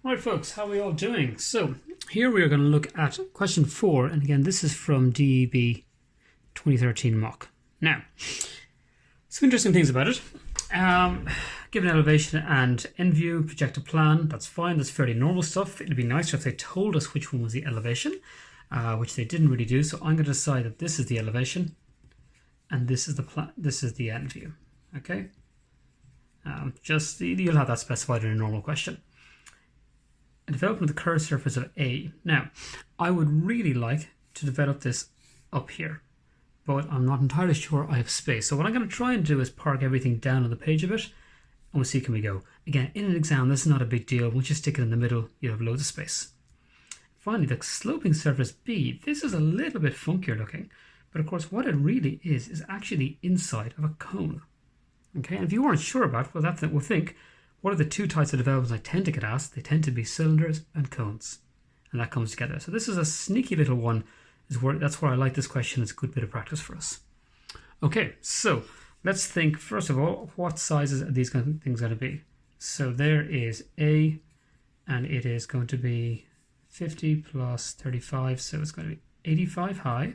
Right folks, how are we all doing? So here we are going to look at question 4, and again this is from DEB 2013 mock. Now, some interesting things about it. Given elevation and end view, project a plan, that's fine, that's fairly normal stuff. It'd be nicer if they told us which one was the elevation, which they didn't really do, so I'm going to decide that this is the elevation and this is the plan, this is the end view. Okay? You'll have that specified in a normal question. A development of the curved surface of A. Now, I would really like to develop this up here, but I'm not entirely sure I have space. So what I'm going to try and do is park everything down on the page a bit, and we'll see can we go. Again, in an exam, this is not a big deal. Once you stick it in the middle, you have loads of space. Finally, the sloping surface B. This is a little bit funkier looking, but of course what it really is actually the inside of a cone. Okay, and if you weren't sure about it, well, we'll think, what are the two types of developments I tend to get asked? They tend to be cylinders and cones, and that comes together. So this is a sneaky little one. That's why I like this question. It's a good bit of practice for us. Okay, so let's think first of all, what sizes are these things going to be? So there is A, and it is going to be 50 plus 35, so it's going to be 85 high,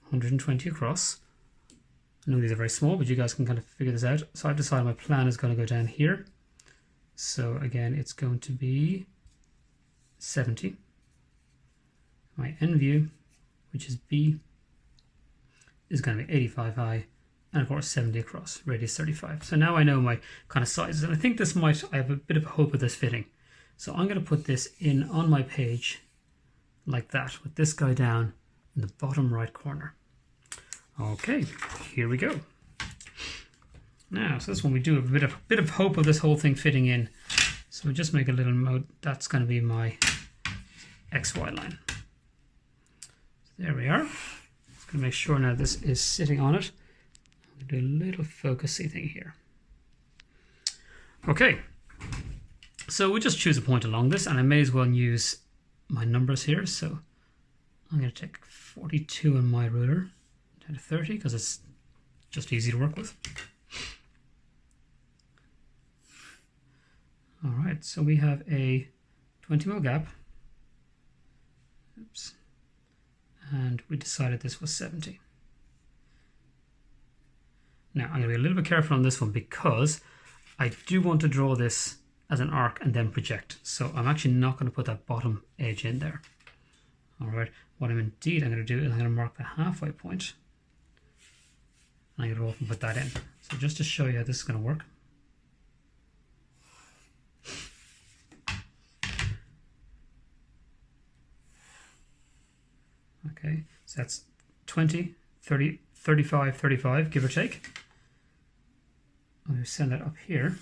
120 across. I know these are very small, but you guys can kind of figure this out. So I've decided my plan is going to go down here. So again, it's going to be 70. My end view, which is B, is going to be 85 high, and of course 70 across, radius 35. So now I know my kind of sizes, and I think I have a bit of hope of this fitting. So I'm going to put this in on my page like that, with this guy down in the bottom right corner. Okay, here we go. Now, so this one we do have a bit of hope of this whole thing fitting in. So we just make a little note. That's going to be my XY line. So there we are. Just going to make sure now this is sitting on it. I'm going to do a little focusy thing here. Okay. So we just choose a point along this, and I may as well use my numbers here. So I'm going to take 42 on my ruler down to 30 because it's just easy to work with. All right, so we have a 20mm gap. Oops. And we decided this was 70. Now, I'm going to be a little bit careful on this one because I do want to draw this as an arc and then project. So I'm actually not going to put that bottom edge in there. All right, what I'm going to do is I'm going to mark the halfway point. And I'm going to go off and put that in. So just to show you how this is going to work. Okay, so that's 20, 30, 35, 35, give or take. I'm going to send that up here.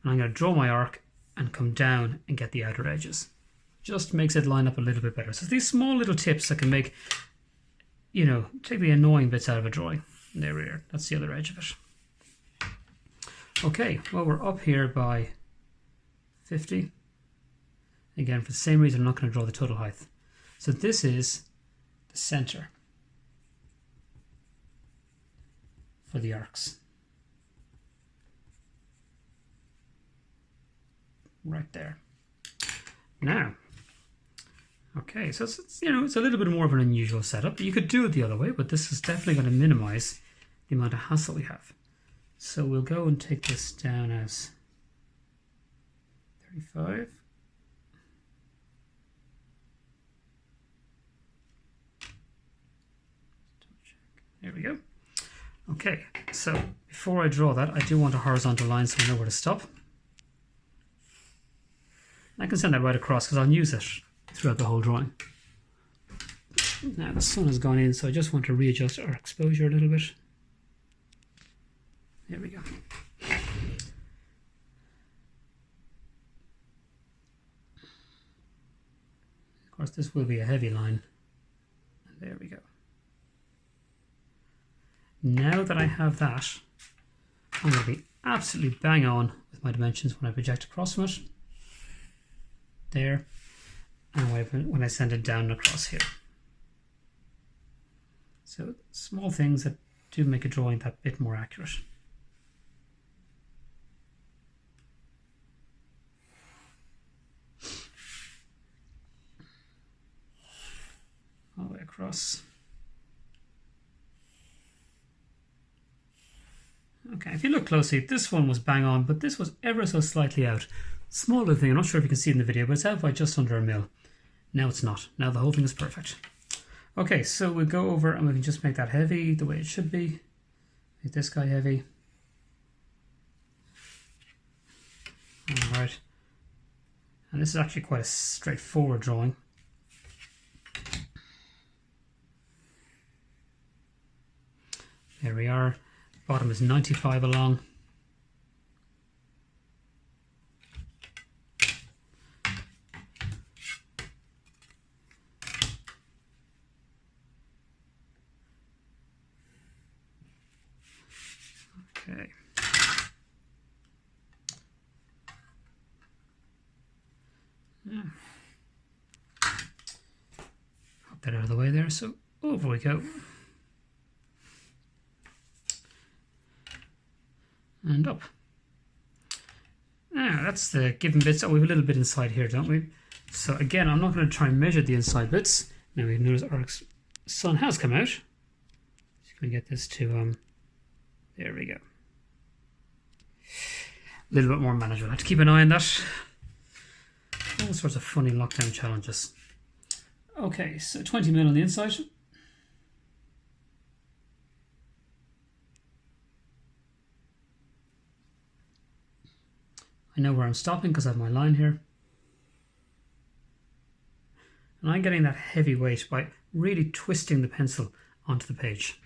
And I'm going to draw my arc and come down and get the outer edges. Just makes it line up a little bit better. So these small little tips that can make, take the annoying bits out of a drawing. There we are. That's the other edge of it. Okay, well, we're up here by 50. Again, for the same reason, I'm not going to draw the total height. So this is the center for the arcs. Right there. Now, okay, so it's a little bit more of an unusual setup. You could do it the other way, but this is definitely going to minimize the amount of hassle we have. So we'll go and take this down as 35. There we go. Okay, so before I draw that, I do want a horizontal line so I know where to stop. I can send that right across because I'll use it throughout the whole drawing. Now the sun has gone in, so I just want to readjust our exposure a little bit. There we go. Of course, this will be a heavy line. There we go. Now that I have that, I'm going to be absolutely bang on with my dimensions when I project across from it. There. And when I send it down across here. So small things that do make a drawing that bit more accurate. across. Okay, if you look closely, this one was bang on, but this was ever so slightly out. Small little thing, I'm not sure if you can see it in the video, but it's out by just under a mil. Now it's not. Now the whole thing is perfect. Okay, so we'll go over and we can just make that heavy the way it should be. Make this guy heavy. Alright. And this is actually quite a straightforward drawing. There we are. Bottom is 95 along. Okay. Yeah. Pop that out of the way there, so over we go. And up. Now that's the given bits. Oh, we have a little bit inside here, don't we? So again, I'm not going to try and measure the inside bits. Now we notice our sun has come out. Just going to get this to, there we go. A little bit more manageable. I have to keep an eye on that. All sorts of funny lockdown challenges. Okay, so 20 mil on the inside. I know where I'm stopping because I have my line here. And I'm getting that heavy weight by really twisting the pencil onto the page.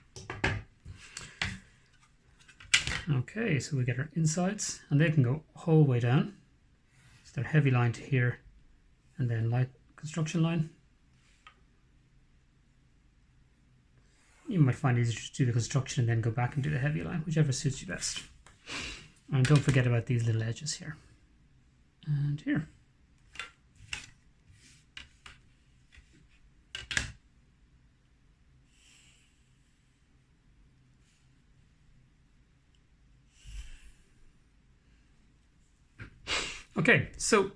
Okay, so we get our insides, and they can go whole way down. So they're heavy line to here, and then light construction line. You might find it easier to do the construction and then go back and do the heavy line, whichever suits you best. And don't forget about these little edges here. And here. Okay, so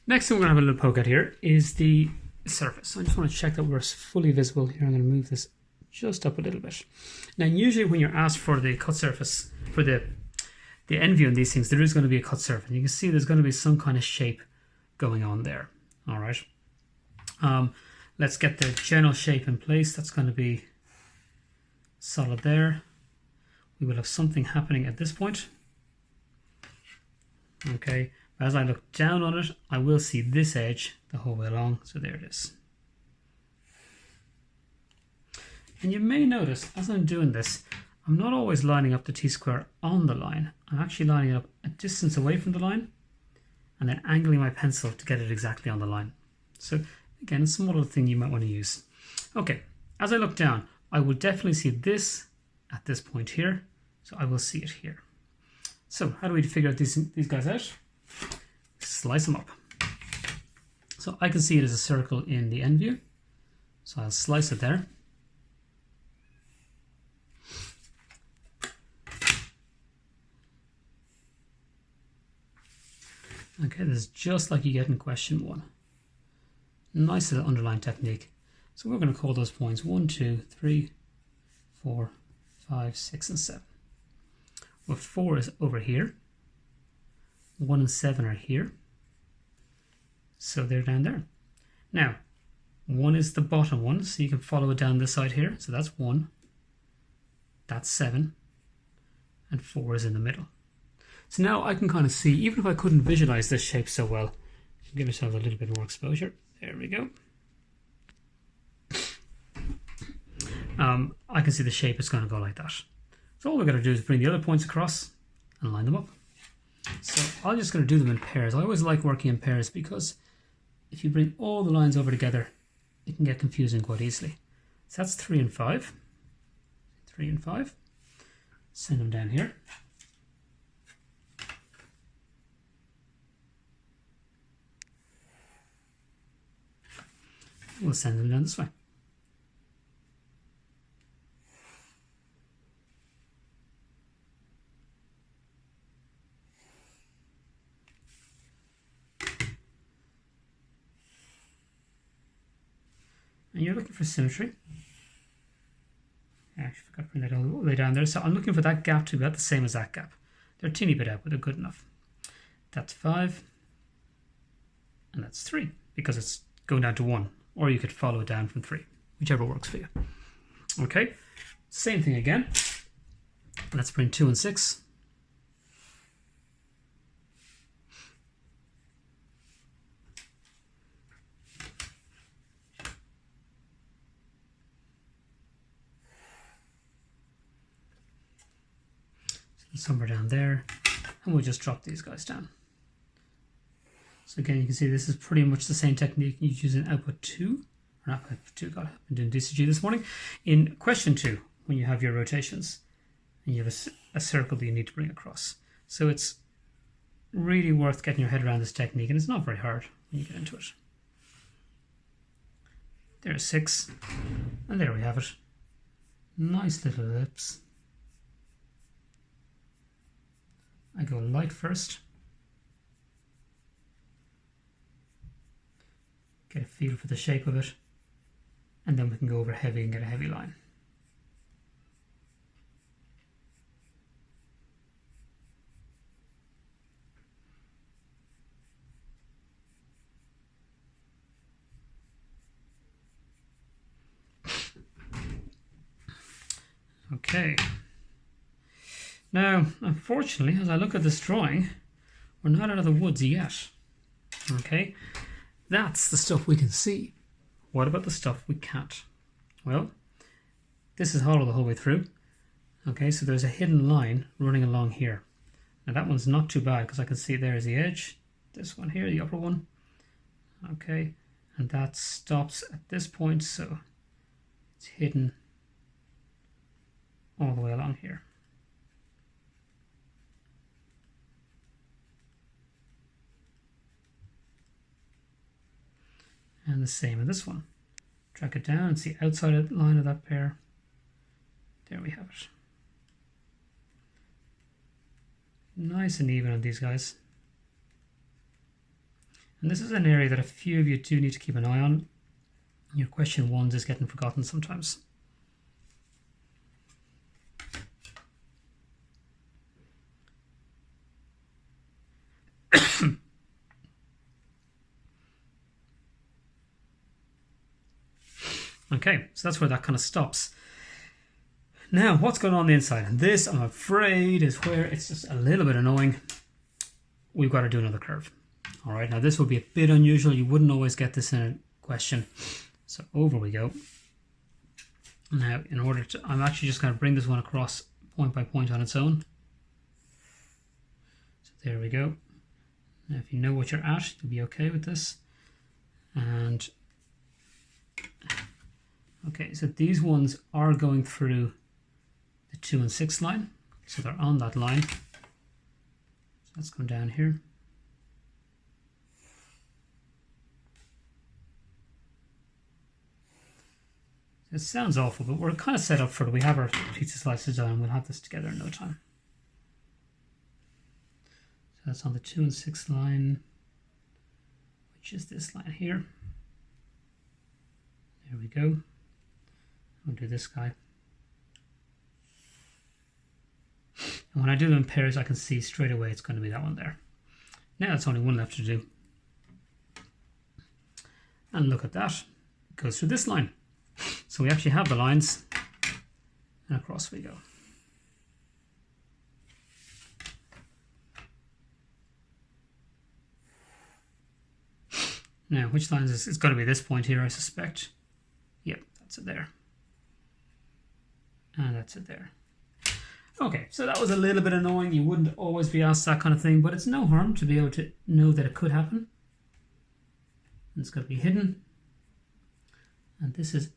next thing we're going to have a little poke at here is the surface. So I just want to check that we're fully visible here. I'm going to move this just up a little bit. Now usually when you're asked for the cut surface, for the end view on these things, there is going to be a cut surface. And you can see there's going to be some kind of shape going on there. All right. Let's get the general shape in place. That's going to be solid there. We will have something happening at this point. Okay. As I look down on it, I will see this edge the whole way along. So there it is. And you may notice as I'm doing this, I'm not always lining up the T-square on the line. I'm actually lining it up a distance away from the line and then angling my pencil to get it exactly on the line. So again, it's a small little thing you might want to use. Okay, as I look down, I will definitely see this at this point here. So I will see it here. So how do we figure out these guys out? Slice them up. So I can see it as a circle in the end view. So I'll slice it there. Okay, this is just like you get in question 1. Nice little underline technique. So we're going to call those points 1, 2, 3, 4, 5, 6, and 7. Well, 4 is over here. 1 and 7 are here. So they're down there. Now, 1 is the bottom one, so you can follow it down this side here. So that's 1. That's 7. And 4 is in the middle. So now I can kind of see, even if I couldn't visualize this shape so well, give yourself a little bit more exposure. There we go. I can see the shape is going to go like that. So all we're going to do is bring the other points across and line them up. So I'm just going to do them in pairs. I always like working in pairs because if you bring all the lines over together, it can get confusing quite easily. So that's 3 and 5. 3 and 5. Send them down here. We'll send them down this way. And you're looking for symmetry. actually forgot to bring that all the way down there. So I'm looking for that gap to be about the same as that gap. They're a teeny bit out, but they're good enough. That's 5. And that's 3, because it's going down to 1. Or you could follow it down from 3, whichever works for you. Okay, same thing again. Let's bring 2 and 6. Somewhere down there, and we'll just drop these guys down. So again, you can see this is pretty much the same technique you use in output 2, or not output 2, God, I've been doing DCG this morning. In question 2, when you have your rotations, and you have a circle that you need to bring across. So it's really worth getting your head around this technique, and it's not very hard when you get into it. There's 6, and there we have it. Nice little ellipse. I go light first, get a feel for the shape of it, and then we can go over heavy and get a heavy line. Okay. Now, unfortunately, as I look at this drawing, we're not out of the woods yet. Okay, that's the stuff we can see. What about the stuff we can't? Well, this is hollow the whole way through. Okay, so there's a hidden line running along here. Now that one's not too bad because I can see there's the edge. This one here, the upper one. Okay, and that stops at this point, so it's hidden all the way along here. And the same in this one. Drag it down and see outside line of that pair. There we have it. Nice and even on these guys. And this is an area that a few of you do need to keep an eye on. Your question 1s is getting forgotten sometimes. Okay, so that's where that kind of stops. Now, what's going on the inside? And this, I'm afraid, is where it's just a little bit annoying. We've got to do another curve. All right, now this will be a bit unusual. You wouldn't always get this in a question. So over we go. Now, in order to, I'm actually just going to bring this one across point by point on its own. So there we go. Now, if you know what you're at, you'll be okay with this. And okay, so these ones are going through the 2 and 6 line. So they're on that line. So let's come down here. It sounds awful, but we're kind of set up for it. We have our pizza slices done. We'll have this together in no time. So that's on the 2 and 6 line, which is this line here. There we go. We'll do this guy. And when I do them in pairs, I can see straight away it's going to be that one there. Now it's only one left to do. And look at that. It goes through this line. So we actually have the lines, and across we go. Now, which lines is it's got to be this point here, I suspect. Yep, that's it there. And that's it there. Okay, so that was a little bit annoying. You wouldn't always be asked that kind of thing, but it's no harm to be able to know that it could happen. And it's got to be hidden. And this is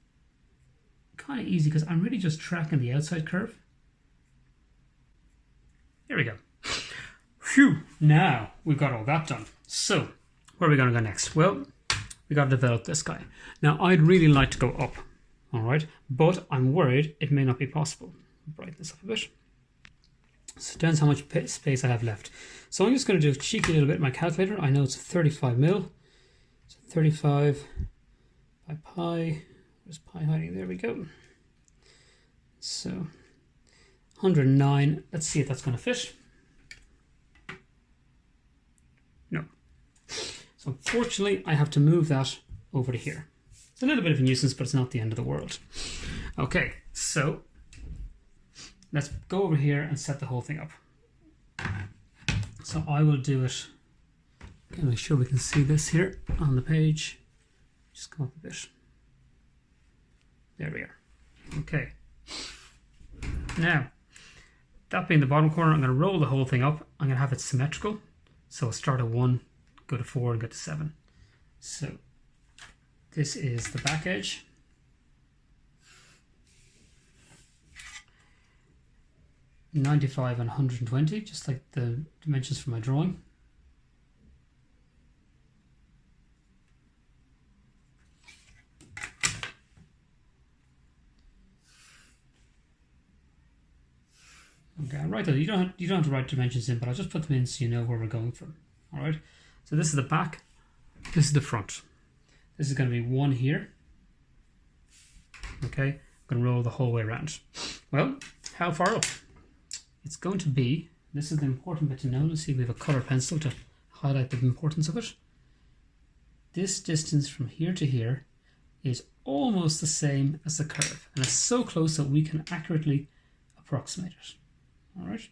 kind of easy because I'm really just tracking the outside curve. Here we go. Phew, now we've got all that done. So, where are we going to go next? Well, we got to develop this guy. Now, I'd really like to go up, all right? But I'm worried it may not be possible. Brighten this up a bit. So it depends how much space I have left. So I'm just going to do a cheeky little bit in my calculator. I know it's 35 mil. So 35 by pi. Where's pi hiding? There we go. So 109, let's see if that's going to fit. No. So unfortunately, I have to move that over to here. It's a little bit of a nuisance, but it's not the end of the world. Okay, so let's go over here and set the whole thing up. So I will do it. Okay, make sure we can see this here on the page. Just come up a bit. There we are. Okay. Now, that being the bottom corner, I'm going to roll the whole thing up. I'm going to have it symmetrical. So I'll start at 1, go to 4, and get to 7. So this is the back edge. (95) and 120, just like the dimensions for my drawing. Okay, I'll write those. You don't have to write dimensions in, but I'll just put them in so you know where we're going from. All right. So this is the back. This is the front. This is going to be 1 here. Okay. I'm going to roll the whole way around. Well, how far up? It's going to be. This is the important bit to know. Let's see if we have a color pencil to highlight the importance of it. This distance from here to here is almost the same as the curve, and it's so close that we can accurately approximate it. All right,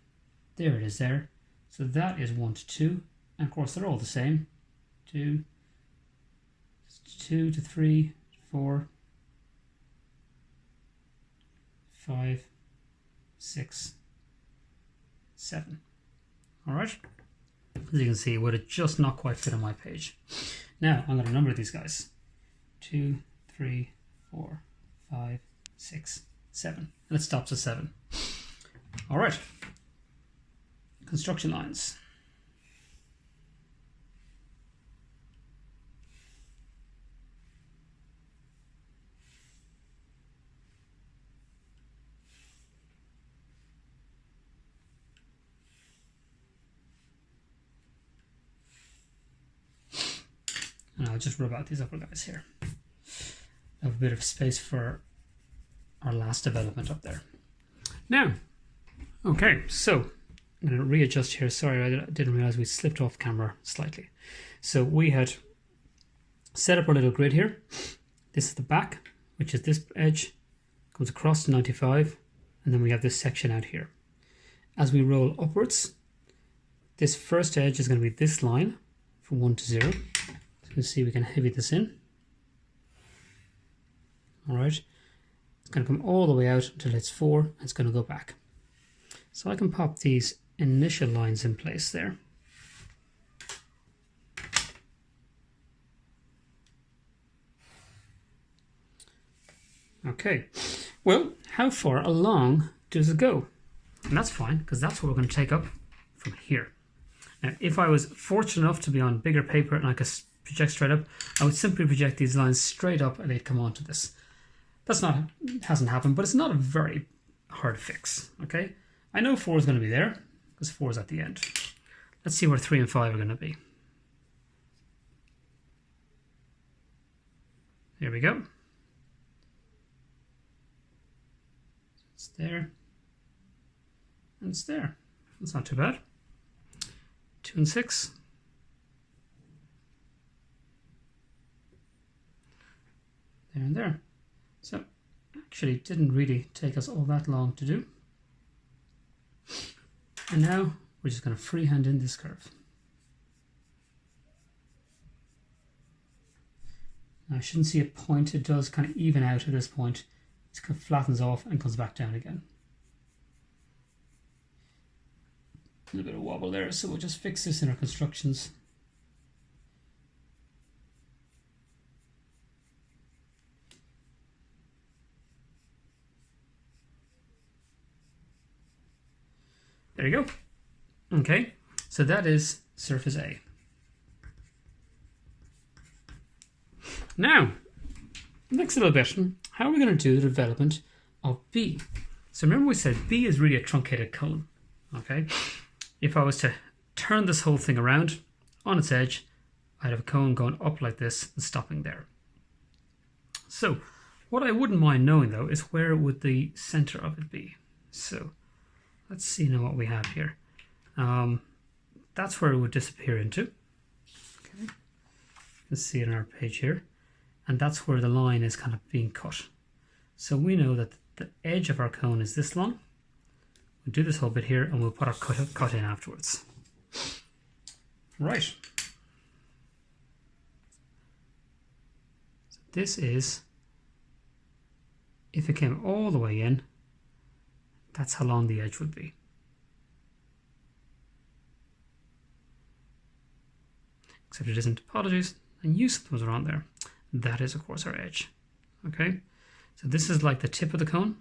there it is there. So that is 1 to 2, and of course they're all the same. 2 to 3, 4, 5, 6, 7. All right. As you can see, it would have just not quite fit on my page. Now I'm going to number these guys. 2, 3, 4, 5, 6, 7. And it stops at 7. All right. Construction lines. And I'll just rub out these upper guys here. I have a bit of space for our last development up there. Now, okay, so I'm going to readjust here. Sorry, I didn't realize we slipped off camera slightly. So we had set up our little grid here. This is the back, which is this edge, comes across to 95, and then we have this section out here. As we roll upwards, this first edge is going to be this line from 1 to 0. So you can see we can heavy this in. All right, it's going to come all the way out until it's 4, and it's going to go back. So I can pop these initial lines in place there. Okay, well, how far along does it go? And that's fine, because that's what we're going to take up from here. Now, if I was fortunate enough to be on bigger paper and I could project straight up, I would simply project these lines straight up and they'd come onto this. That's not, hasn't happened, but it's not a very hard fix, okay? I know 4 is going to be there, because 4 is at the end. Let's see where 3 and 5 are going to be. There we go. It's there. And it's there. That's not too bad. 2 and 6. There and there. So, actually, it didn't really take us all that long to do. And now we're just going to freehand in this curve. Now I shouldn't see a point. It does kind of even out at this point. It kind of flattens off and comes back down again. A little bit of wobble there, so we'll just fix this in our constructions. There you go. Okay, so that is surface A. Now, next little bit, how are we going to do the development of B? So remember we said B is really a truncated cone, okay? If I was to turn this whole thing around on its edge, I'd have a cone going up like this and stopping there. So What I wouldn't mind knowing though is where would the center of it be. So let's see now what we have here. That's where it would disappear into. Okay. Let's see it on our page here. And that's where the line is kind of being cut. So we know that the edge of our cone is this long. We'll do this whole bit here and we'll put our cut in afterwards. Right. So this is, if it came all the way in, that's how long the edge would be. Except it isn't. Apologies. And use those around there. That is, of course, our edge. Okay. So this is like the tip of the cone.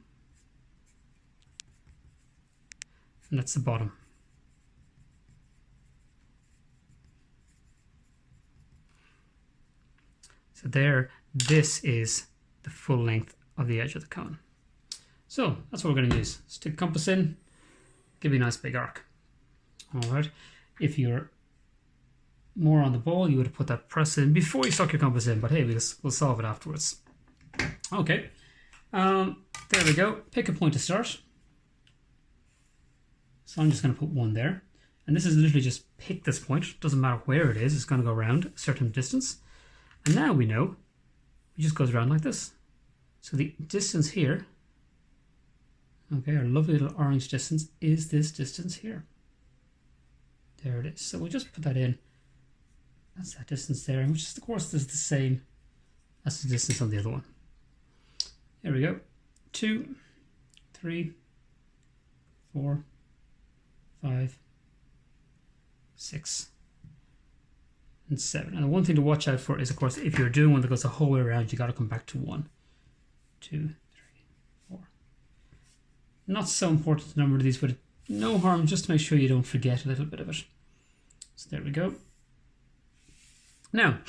And that's the bottom. So there, this is the full length of the edge of the cone. So that's what we're going to use. Stick compass in, give you a nice big arc. All right. If you're more on the ball, you would have put that press in before you stuck your compass in, but hey, we'll solve it afterwards. Okay. There we go. Pick a point to start. So I'm just going to put one there. And this is literally just pick this point. Doesn't matter where it is. It's going to go around a certain distance. And now we know it just goes around like this. So the distance here, okay, our lovely little orange distance is this distance here. There it is. So we'll just put that in. That's that distance there, which is, of course, is the same as the distance on the other one. There we go. 2, 3, 4, 5, 6, and 7. And the one thing to watch out for is, of course, if you're doing one that goes the whole way around, you got to come back to 1, 2, 3, 4. Not so important to number of these, but no harm just to make sure you don't forget a little bit of it. So there we go. Now,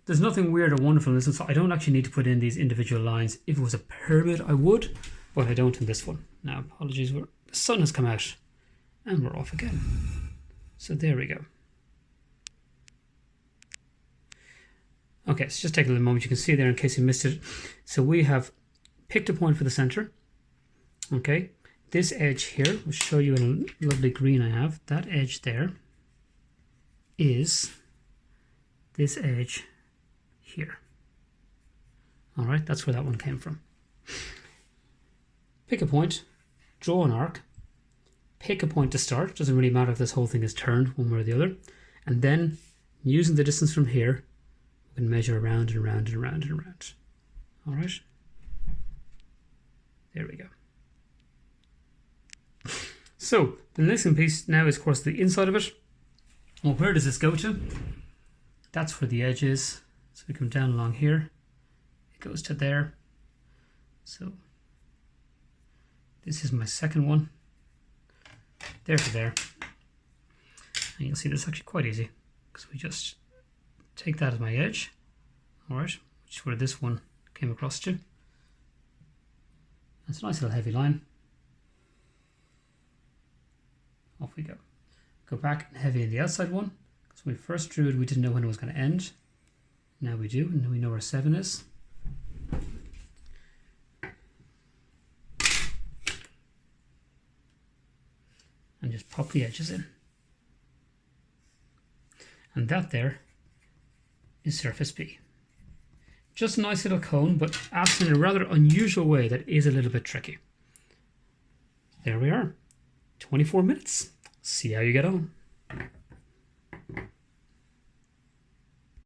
there's nothing weird or wonderful in this, so I don't actually need to put in these individual lines. If it was a pyramid, I would, but I don't in this one. Now, apologies, the sun has come out and we're off again. So there we go. Okay, so just take a little moment. You can see there in case you missed it. So we have picked a point for the center. Okay, this edge here, I'll show you in a lovely green I have. That edge there is this edge here. All right, that's where that one came from. Pick a point, draw an arc, pick a point to start. Doesn't really matter if this whole thing is turned one way or the other. And then using the distance from here, we can measure around and around and around and around. All right. There we go. So the next piece now is, of course, the inside of it. Well, where does this go to? That's where the edge is. So we come down along here. It goes to there. So this is my second one. There to there. And you'll see this is actually quite easy because we just take that as my edge. All right, which is where this one came across to. That's a nice little heavy line. Off we go. Go back and heavy in the outside one. So when we first drew it, we didn't know when it was going to end. Now we do, and we know where 7 is. And just pop the edges in. And that there is surface B. Just a nice little cone, but absent in a rather unusual way that is a little bit tricky. There we are. 24 minutes. See how you get on.